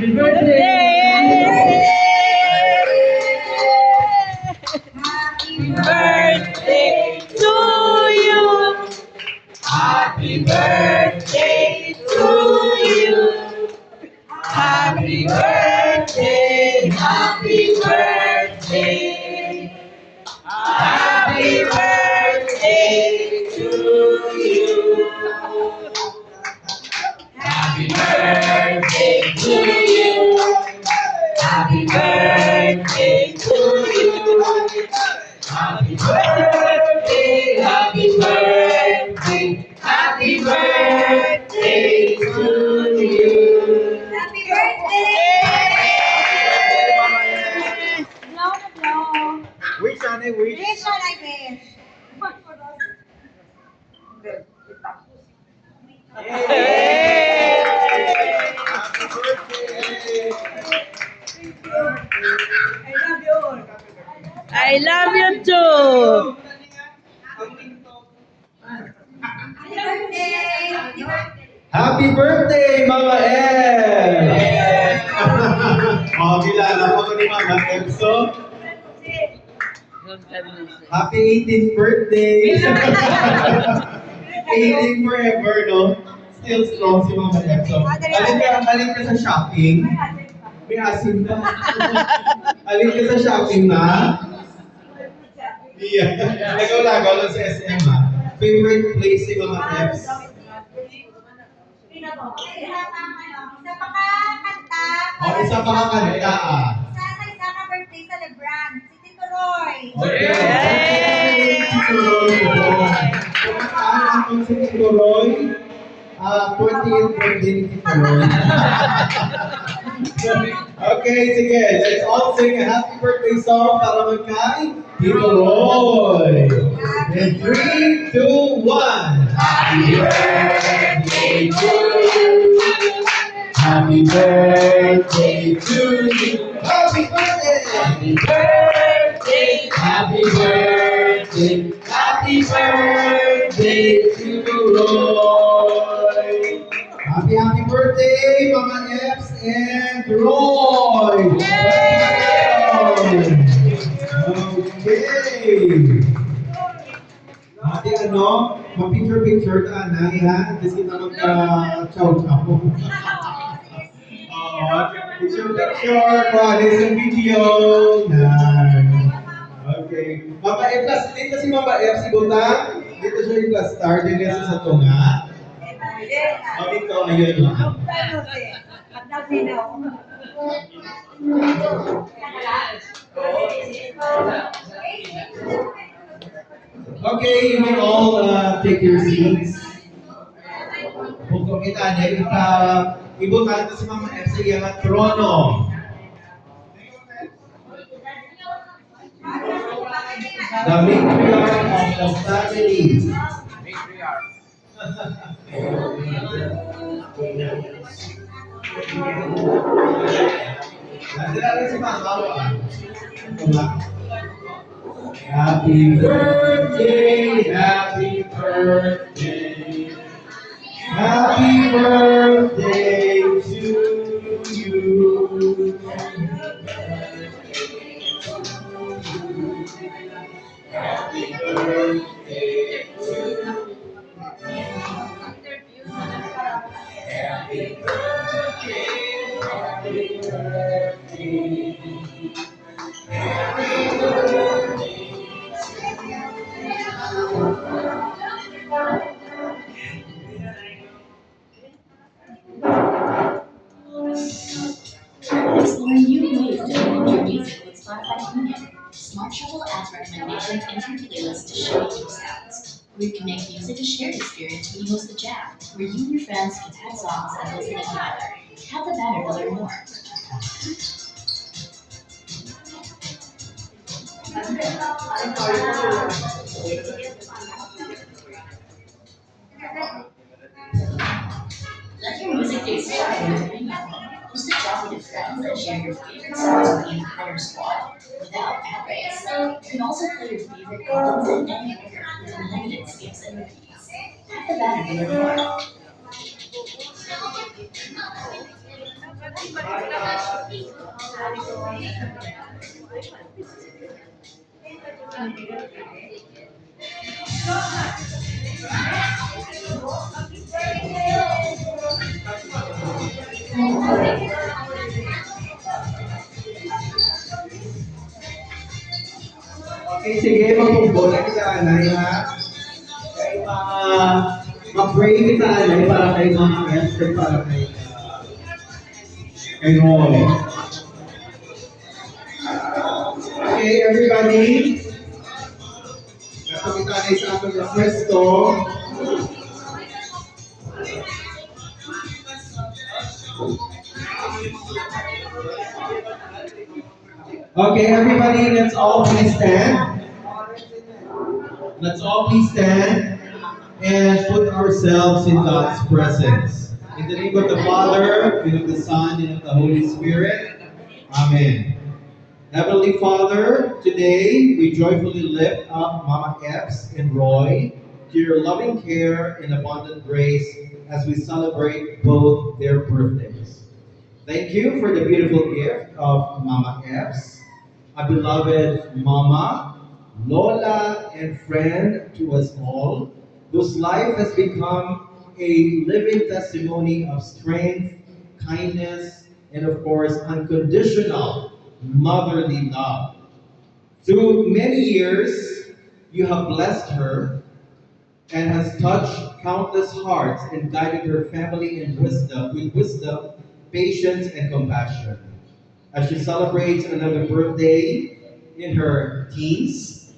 Happy birthday! Happy birthday to you. Happy birthday to you. Happy birthday, happy birthday. Happy birthday to you. Happy birthday to you. Happy birthday to you. Happy birthday, happy birthday, happy birthday to you. Happy birthday! Blow na blow. Wish, Ane, wish. Wish on, I wish. Happy birthday! I love you too. Happy birthday! Happy birthday, Mama F! Kilala ko ni Mama F. So, happy 18th birthday! 18 forever, no? Still strong si Mama F. So, alin ka sa shopping. May asin pa. Alin ka sa shopping, ma? Yeah. Nagaw-lagaw lang sa SM, ha? Favorite place si Mama F? Isa pa kakanta. Isa pa kakanta, ah. Isa ka birthday celebrant. Si Tito Roy. Okay. Tito Roy. Kumakaan ang si Tito Roy. 20th birthday ni Tito Roy. Okay, sige. Let's all sing a happy birthday song para magkay Tito Roy. And 3, 2, 1. Happy birthday to you. Happy birthday to you. Happy birthday. Happy birthday. Happy birthday. Happy birthday to Roy. Happy birthday, Mama Epps and Roy. Okay. Ate, mag-picture ka na, ha? Kasi kita magka-chow-chow. Picture, qualis ang video. Okay. Mama F, dito si Mama F, si Butang. Dito siya yung class star, din siya sa tunga. Dito, ayun lang. Okay, you may all take your seats. Kung kita niya, ibutan ko si Mama F sa iyang trono. The matriarch of the family. Nandiyan si Mama. Happy birthday, happy birthday, happy birthday to you. Happy birthday to you. Happy birthday, happy birthday. Happy birthday. Explore new ways to connect your music with Spotify Premium. Smart Shuffle adds recommendations into your playlist to share your sounds. Where you can make music a shared experience when you host the jam, where you and your friends can add songs and listen together. Tap the banner to learn more. Let your music taste shine with Premium. Host a jam with your friends and share your favorite songs with the entire squad without ad breaks. You can also play your favorite albums in any order with unlimited skips and repeats. Tap the banner to learn more. Okay, sige, magbubol na kita, Anay, ha? Kaya ma-pray kita, Anay, para kay Mama Esther, para kay Roy. Okay, everybody. Kapag Anay sa ating pwesto. Okay, everybody, let's all please stand. Let's all please stand and put ourselves in God's presence. In the name of the Father, and of the Son, and of the Holy Spirit. Amen. Heavenly Father, today we joyfully lift up Mama Epps and Roy to your loving care and abundant grace as we celebrate both their birthdays. Thank you for the beautiful gift of Mama Epps, a beloved Mama, Lola, and friend to us all, whose life has become a living testimony of strength, kindness, and of course, unconditional motherly love. Through many years, you have blessed her and has touched countless hearts and guided her family in wisdom, with wisdom, patience, and compassion. As she celebrates another birthday in her teens,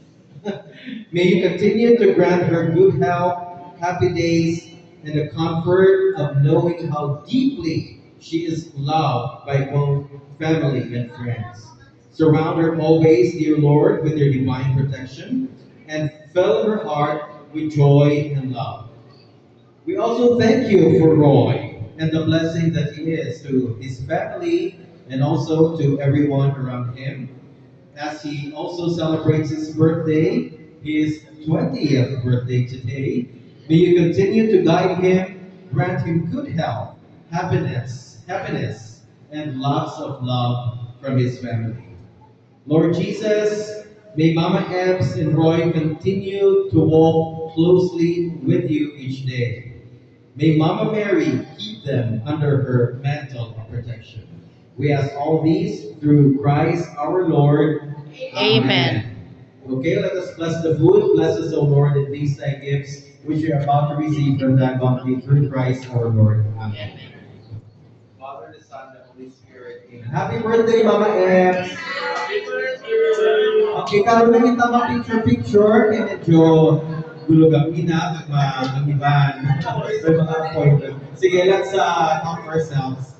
may you continue to grant her good health, happy days, and the comfort of knowing how deeply she is loved by both family and friends. Surround her always, dear Lord, with your divine protection and fill her heart with joy and love. We also thank you for Roy and the blessing that he is to his family and also to everyone around him. As he also celebrates his birthday, his 20th birthday today, may you continue to guide him, grant him good health, happiness, and lots of love from his family. Lord Jesus, may Mama Epps and Roy continue to walk closely with you each day. May Mama Mary keep them under her mantle of protection. We ask all these through Christ our Lord. Amen. Okay, let us bless the food. Bless us, O Lord, and these thy gifts, which we are about to receive from thy bounty through Christ our Lord. Amen. Father, the Son, the Holy Spirit. Amen. Happy birthday, Mama Epps! Okay, karoon na kita ma-picture-picture kay medyo gulo gamina, ang iban, may mga appointment. Sige, let's talk ourselves.